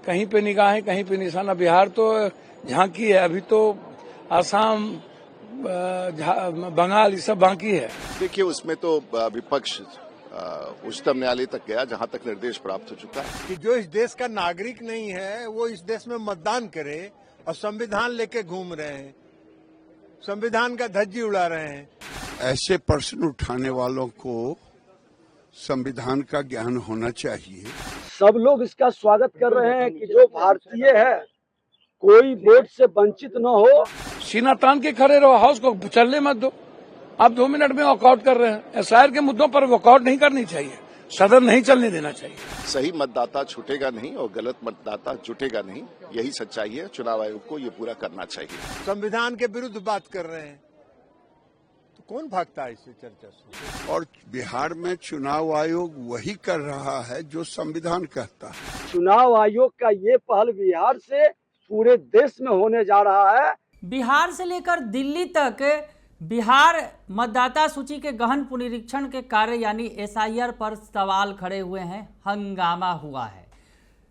कहीं पे निगाहें कहीं पे निशाना। बिहार तो झांकी है, अभी तो आसाम बंगाल ये सब बाकी है। देखिए, उसमें तो विपक्ष उच्चतम न्यायालय तक गया, जहां तक निर्देश प्राप्त हो चुका है कि जो इस देश का नागरिक नहीं है वो इस देश में मतदान करे और संविधान लेके घूम रहे हैं, संविधान का धज्जी उड़ा रहे हैं। ऐसे प्रश्न उठाने वालों को संविधान का ज्ञान होना चाहिए। सब लोग इसका स्वागत कर रहे हैं कि जो भारतीय है कोई वोट से वंचित न हो। सीना तान के खड़े रहो, हाउस को चलने मत दो। आप 2 मिनट में वॉकआउट कर रहे हैं। एसआईआर के मुद्दों पर वॉकआउट नहीं करनी चाहिए, सदन नहीं चलने देना चाहिए। सही मतदाता छूटेगा नहीं और गलत मतदाता जुटेगा नहीं, यही सच्चाई है। चुनाव आयोग को ये पूरा करना चाहिए। संविधान के विरुद्ध बात कर रहे हैं तो कौन भागता है इससे चर्चा से? और बिहार में चुनाव आयोग वही कर रहा है जो संविधान कहता है। चुनाव आयोग का ये पहल बिहार से पूरे देश में होने जा रहा है। बिहार से लेकर दिल्ली तक बिहार मतदाता सूची के गहन पुनरीक्षण के कार्य यानी एसआईआर पर सवाल खड़े हुए हैं, हंगामा हुआ है।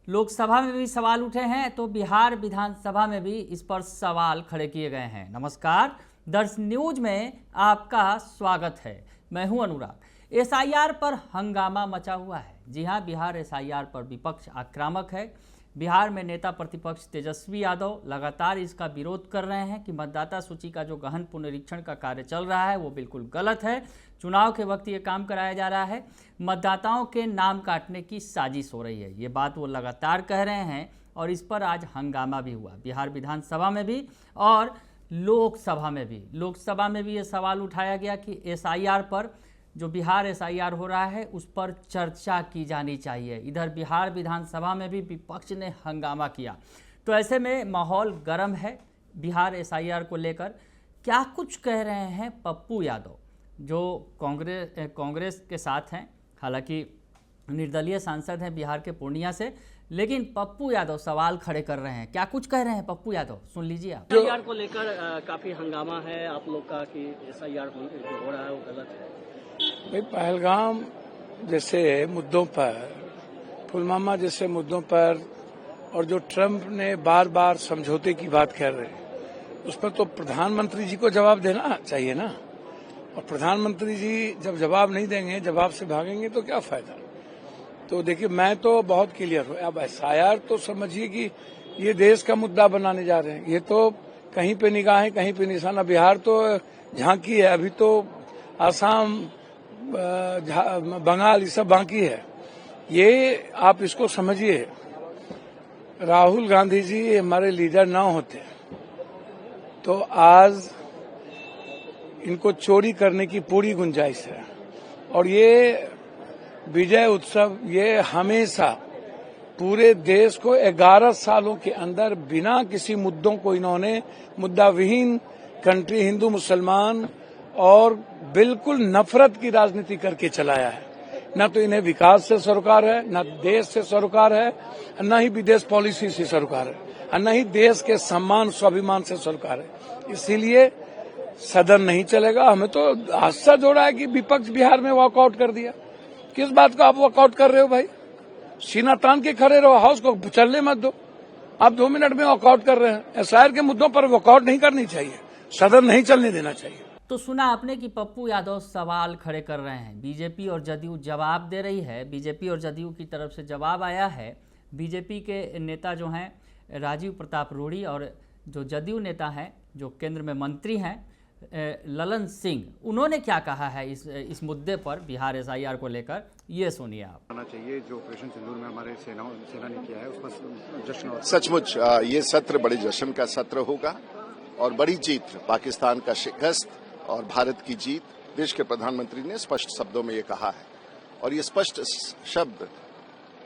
लोकसभा में भी सवाल उठे हैं तो बिहार विधानसभा में भी इस पर सवाल खड़े किए गए हैं। नमस्कार, दर्श न्यूज में आपका स्वागत है। मैं हूं अनुराग। एसआईआर पर हंगामा मचा हुआ है। जी हां, बिहार एसआईआर पर विपक्ष आक्रामक है। बिहार में नेता प्रतिपक्ष तेजस्वी यादव लगातार इसका विरोध कर रहे हैं कि मतदाता सूची का जो गहन पुनरीक्षण का कार्य चल रहा है वो बिल्कुल गलत है। चुनाव के वक्त ये काम कराया जा रहा है, मतदाताओं के नाम काटने की साजिश हो रही है। ये बात वो लगातार कह रहे हैं और इस पर आज हंगामा भी हुआ, बिहार विधानसभा में भी और लोकसभा में भी। लोकसभा में भी ये सवाल उठाया गया कि एसआईआर पर जो बिहार एसआईआर हो रहा है उस पर चर्चा की जानी चाहिए। इधर बिहार विधानसभा में भी विपक्ष ने हंगामा किया। तो ऐसे में माहौल गर्म है बिहार एसआईआर को लेकर। क्या कुछ कह रहे हैं पप्पू यादव जो कांग्रेस के साथ हैं, हालांकि निर्दलीय सांसद हैं बिहार के पूर्णिया से, लेकिन पप्पू यादव सवाल खड़े कर रहे हैं। क्या कुछ कह रहे हैं पप्पू यादव, सुन लीजिए आप। एसआईआर को लेकर काफी हंगामा है आप लोग का कि एसआईआर जो हो रहा है वो गलत है। भाई, पहलगाम जैसे मुद्दों पर, पुलवामा जैसे मुद्दों पर और जो ट्रंप ने बार बार समझौते की बात कर रहे हैं उस पर तो प्रधानमंत्री जी को जवाब देना चाहिए ना। और प्रधानमंत्री जी जब जवाब नहीं देंगे, जवाब से भागेंगे तो क्या फायदा। तो देखिए, मैं तो बहुत क्लियर हूँ। अब एसआईआर तो समझिए कि ये देश का मुद्दा बनाने जा रहे हैं। ये तो कहीं पे निगाहें कहीं पे निशाना। बिहार तो झांकी है, अभी तो आसाम बंगाल ये सब बाकी है। ये आप इसको समझिए। राहुल गांधी जी हमारे लीडर ना होते तो आज इनको चोरी करने की पूरी गुंजाइश है। और ये विजय उत्सव ये हमेशा पूरे देश को 11 सालों के अंदर बिना किसी मुद्दों को इन्होंने मुद्दा विहीन कंट्री, हिंदू मुसलमान और बिल्कुल नफरत की राजनीति करके चलाया है। न तो इन्हें विकास से सरोकार है, न देश से सरोकार है, न ही विदेश पॉलिसी से सरोकार है, और न ही देश के सम्मान स्वाभिमान से सरोकार है। इसीलिए सदन नहीं चलेगा। हमें तो आश्चर्य हो रहा है कि विपक्ष बिहार में वॉकआउट कर दिया। किस बात का आप वॉकआउट कर रहे हो भाई? सीना तान के खड़े रहो, हाउस को चलने मत दो। आप 2 मिनट में वॉकआउट कर रहे हैं। एसआईआर के मुद्दों पर वॉकआउट नहीं करनी चाहिए, सदन नहीं चलने देना चाहिए। तो सुना आपने कि पप्पू यादव सवाल खड़े कर रहे हैं। बीजेपी और जदयू जवाब दे रही है। बीजेपी और जदयू की तरफ से जवाब आया है। बीजेपी के नेता जो हैं राजीव प्रताप रूढ़ी और जो जदयू नेता हैं जो केंद्र में मंत्री हैं ललन सिंह, उन्होंने क्या कहा है इस मुद्दे पर बिहार एसआईआर को लेकर, ये सुनिए आप। होना चाहिए जो ऑपरेशन सिंदूर में हमारे सेना ने किया है उस पर जश्न। सचमुच ये सत्र बड़े जश्न का सत्र होगा और बड़ी जीत, पाकिस्तान का शिकस्त और भारत की जीत। देश के प्रधानमंत्री ने स्पष्ट शब्दों में ये कहा है और ये स्पष्ट शब्द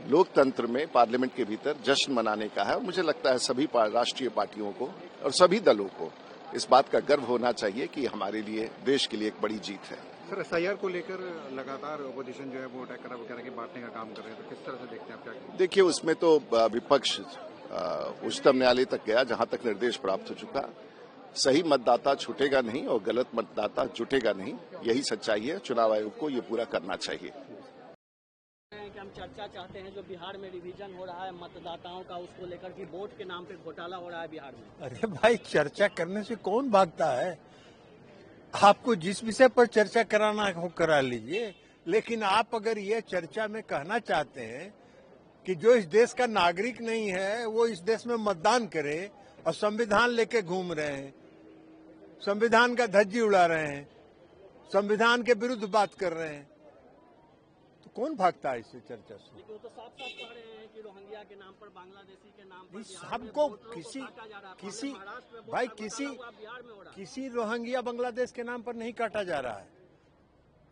लोकतंत्र में पार्लियामेंट के भीतर जश्न मनाने का है। और मुझे लगता है सभी राष्ट्रीय पार्टियों को और सभी दलों को इस बात का गर्व होना चाहिए कि हमारे लिए, देश के लिए एक बड़ी जीत है। सर, एसआईआर को लेकर लगातार ओपोजिशन जो है वो अटैक वगैरह की बांटने का काम कर रहे हैं, तो किस तरह से देखते हैं आप? क्या देखिए, उसमें तो विपक्ष उच्चतम न्यायालय तक गया, जहां तक निर्देश प्राप्त हो चुका। सही मतदाता छूटेगा नहीं और गलत मतदाता जुटेगा नहीं, यही सच्चाई है। चुनाव आयोग को ये पूरा करना चाहिए। चर्चा चाहते हैं जो बिहार में रिवीजन हो रहा है मतदाताओं का, उसको लेकर कि वोट के नाम पे घोटाला हो रहा है बिहार में। अरे भाई, चर्चा करने से कौन भागता है? आपको जिस विषय पर चर्चा कराना हो करा लीजिए, लेकिन आप अगर ये चर्चा में कहना चाहते हैं कि जो इस देश का नागरिक नहीं है वो इस देश में मतदान करे और संविधान लेके घूम रहे हैं, संविधान का धज्जी उड़ा रहे हैं, संविधान के विरुद्ध बात कर रहे हैं, तो कौन भागता है इससे चर्चा से? वो तो साफ साफ कह रहे हैं कि रोहिंग्या के नाम पर, बांग्लादेशी के नाम पर सबको किसी रोहिंग्या बांग्लादेश के नाम पर नहीं काटा जा रहा है।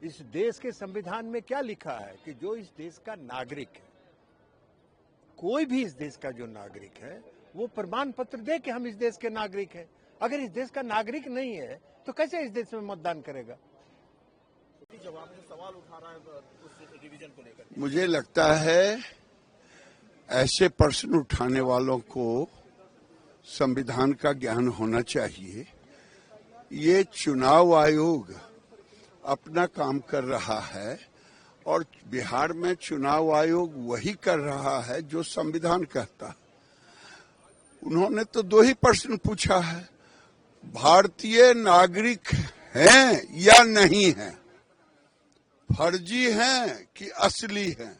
इस देश के संविधान में क्या लिखा है कि जो इस देश का नागरिक है, कोई भी इस देश का जो नागरिक है वो प्रमाण पत्र दे कि हम इस देश के नागरिक हैं। अगर इस देश का नागरिक नहीं है तो कैसे इस देश में मतदान करेगा? सवाल उठा रहा है उस रिवीजन को लेकर। मुझे लगता है ऐसे प्रश्न उठाने वालों को संविधान का ज्ञान होना चाहिए। ये चुनाव आयोग अपना काम कर रहा है और बिहार में चुनाव आयोग वही कर रहा है जो संविधान कहता है। उन्होंने तो 2 ही प्रश्न पूछा है, भारतीय नागरिक हैं या नहीं हैं, फर्जी हैं कि असली हैं।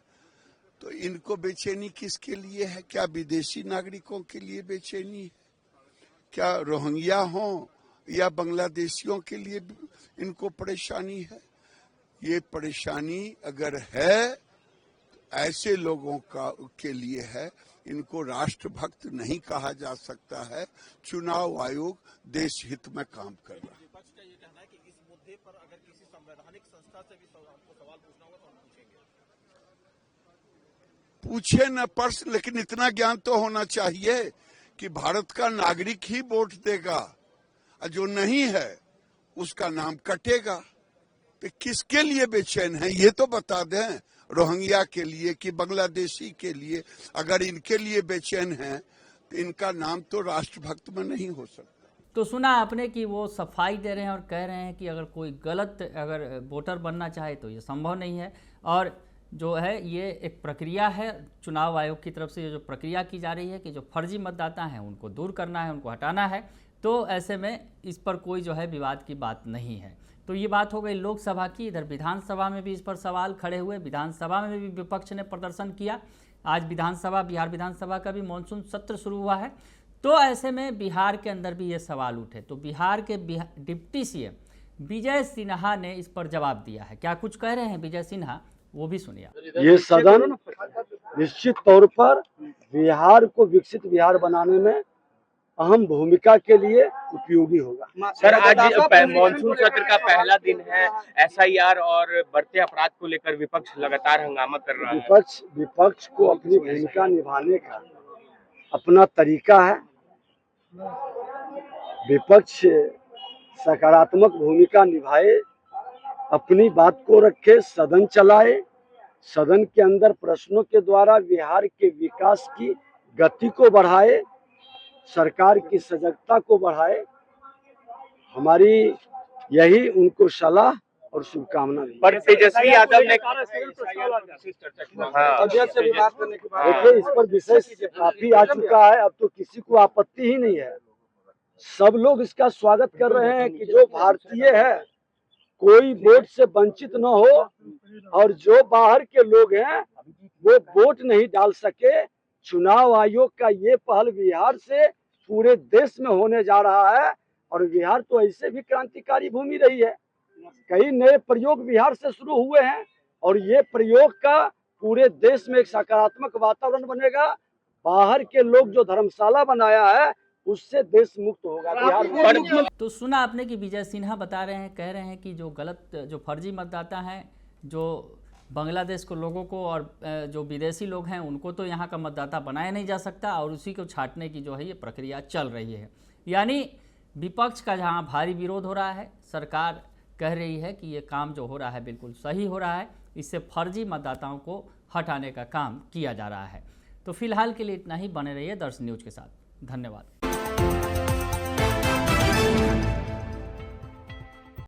तो इनको बेचैनी किसके लिए है? क्या विदेशी नागरिकों के लिए बेचैनी है? क्या रोहिंग्या हो या बांग्लादेशियों के लिए इनको परेशानी है? ये परेशानी अगर है तो ऐसे लोगों के लिए है। इनको राष्ट्रभक्त नहीं कहा जा सकता है। चुनाव आयोग देश हित में काम कर रहा है। विपक्ष का ये कहना है कि इस मुद्दे पर अगर किसी संवैधानिक संस्था से भी आपको सवाल पूछना होगा तो हम पूछेंगे। पूछे न प्रश्न, लेकिन इतना ज्ञान तो होना चाहिए कि भारत का नागरिक ही वोट देगा और जो नहीं है उसका नाम कटेगा। तो किसके लिए बेचैन है ये तो बता दें, रोहिंग्या के लिए कि बांग्लादेशी के लिए? अगर इनके लिए बेचैन है तो इनका नाम तो राष्ट्रभक्त में नहीं हो सकता। तो सुना आपने कि वो सफाई दे रहे हैं और कह रहे हैं कि अगर कोई गलत अगर वोटर बनना चाहे तो ये संभव नहीं है। और जो है ये एक प्रक्रिया है चुनाव आयोग की तरफ से, ये जो प्रक्रिया की जा रही है कि जो फर्जी मतदाता हैं उनको दूर करना है, उनको हटाना है। तो ऐसे में इस पर कोई जो है विवाद की बात नहीं है। तो ये बात हो गई लोकसभा की। इधर विधानसभा में भी इस पर सवाल खड़े हुए। विधानसभा में भी विपक्ष ने प्रदर्शन किया। आज बिहार विधानसभा का भी मानसून सत्र शुरू हुआ है। तो ऐसे में बिहार के अंदर भी ये सवाल उठे। तो बिहार के डिप्टी सीएम विजय सिन्हा ने इस पर जवाब दिया है। क्या कुछ कह रहे हैं विजय सिन्हा, वो भी सुनिए। ये सदन निश्चित तौर पर बिहार को विकसित बिहार बनाने में अहम भूमिका के लिए उपयोगी होगा। सर, आज मानसून सत्र का पहला दिन है। एसआईआर और बढ़ते अपराध को लेकर विपक्ष लगातार हंगामा कर रहा है। विपक्ष को अपनी भूमिका निभाने का अपना तरीका है। विपक्ष सकारात्मक भूमिका निभाए, अपनी बात को रखे, सदन चलाए, सदन के अंदर प्रश्नों के द्वारा बिहार के विकास की गति को बढ़ाए, सरकार की सजगता को बढ़ाए। हमारी यही उनको सलाह और शुभकामना। पर तेजस्वी यादव ने देखिए, इस पर विषय काफी आ चुका है, अब तो किसी को आपत्ति ही नहीं है। सब लोग इसका स्वागत कर रहे हैं कि जो भारतीय है कोई वोट से वंचित न हो, और जो बाहर के लोग हैं वो वोट नहीं डाल सके। चुनाव आयोग का ये पहल बिहार से पूरे देश में होने जा रहा है, और बिहार तो ऐसे भी क्रांतिकारी भूमि रही है। कई नए प्रयोग बिहार से शुरू हुए हैं, और ये प्रयोग का पूरे देश में एक सकारात्मक वातावरण बनेगा। बाहर के लोग जो धर्मशाला बनाया है उससे देश मुक्त होगा बिहार। तो सुना आपने कि विजय सिन्हा बता रहे हैं, कह रहे हैं कि जो गलत, जो फर्जी मतदाता हैं, जो बांग्लादेश को लोगों को और जो विदेशी लोग हैं उनको तो यहाँ का मतदाता बनाया नहीं जा सकता, और उसी को छांटने की जो है ये प्रक्रिया चल रही है। यानी विपक्ष का जहाँ भारी विरोध हो रहा है, सरकार कह रही है कि ये काम जो हो रहा है बिल्कुल सही हो रहा है, इससे फर्जी मतदाताओं को हटाने का काम किया जा रहा है। तो फिलहाल के लिए इतना ही। बने रहिए दर्शन न्यूज के साथ। धन्यवाद।